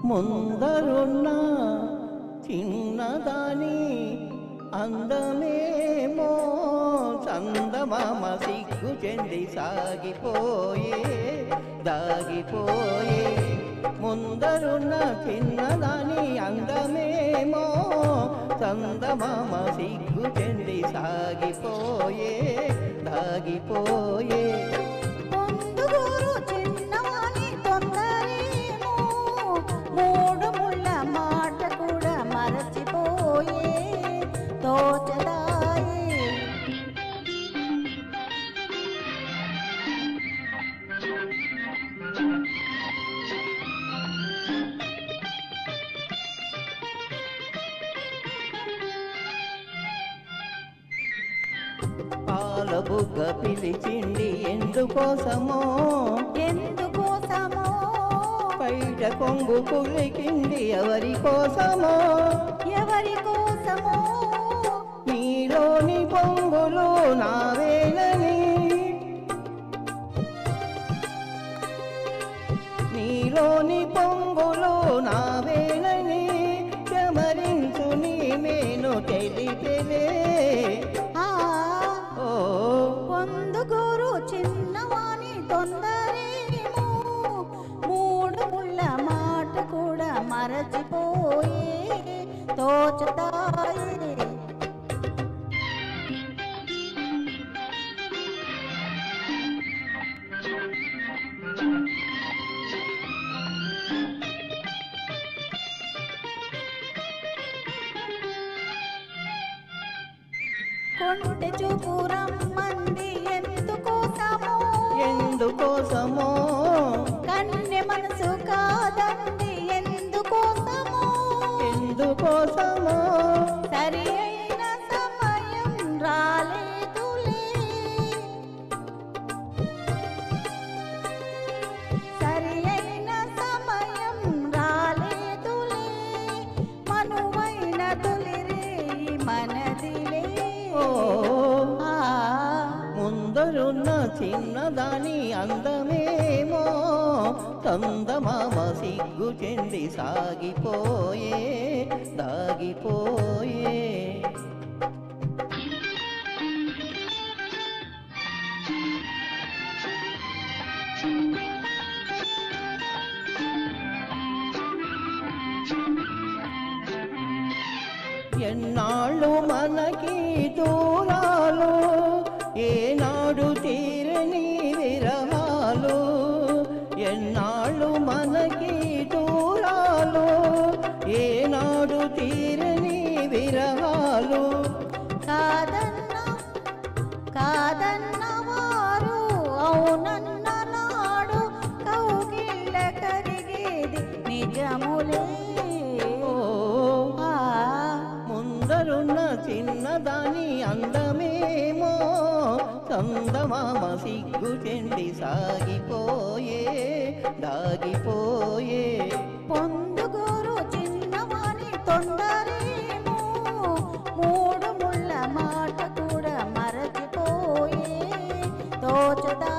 ముందరున్న చిన్నదాని అందమేమో చందమామ సిగ్గు చెంది సాగిపోయే దాగిపోయే. ముందరున్న చిన్నదాని అందమేమో చందమామ సిగ్గు చెంది సాగిపోయే దాగిపోయే. పొందుగూరు చిన్నవాని తొందరేమో మూడు ముళ్ళ మాట కూడా మరచిపోయే తోచదాయే. పాలబుగ్గ పిలిచింది ఎందుకోసమో ఎందుకోసమో బయట కొంగు కులికింది ఎవరి కోసమో ఎవరి కోసమో నీలోని పొంగులు నావేలని నీలోని పొంగులు నావేలని చమరించు నీ మేను తెలిపెలే. పొందుగూరు చిన్నవాని తొందరేమో మూడు ముళ్ళ మాట కూడా మరచిపోయే తోచదాయే. కొంటె చూపు రమ్మంది ఎందుకోసమో ఎందుకోసమో కన్నె మనసు కాదంది ఎందుకోసమో ఎందుకోసమో సరి అయిన సమయం రాలేదులే సరి అయిన సమయం రాలేదులే మనువైన తొలిరే మనదిలే. ముందరున్న చిన్నదాని అందమేమో చందమామ సిగ్గు చెంది సాగిపోయే దాగిపోయే. ఎన్నాళ్ళు మనకి దూరాలు ఏనాడు తీరని విరహాలు ఎన్నాళ్ళు మనకి దూరాలు ఏనాడు తీరని విరహాలు. కాదన్న వారు అవునన్న నాడు కౌగిళ్ళ కరిగేది నిజములే. ముందరున్న చిన్నదాని అందమేమో చందమామ సిగ్గు చెంది సాగిపోయే దాగిపోయే. పొందుగూరు చిన్నవాని తొందరేమో మూడు ముళ్ళ మాట కూడా మరచిపోయే తోచదా.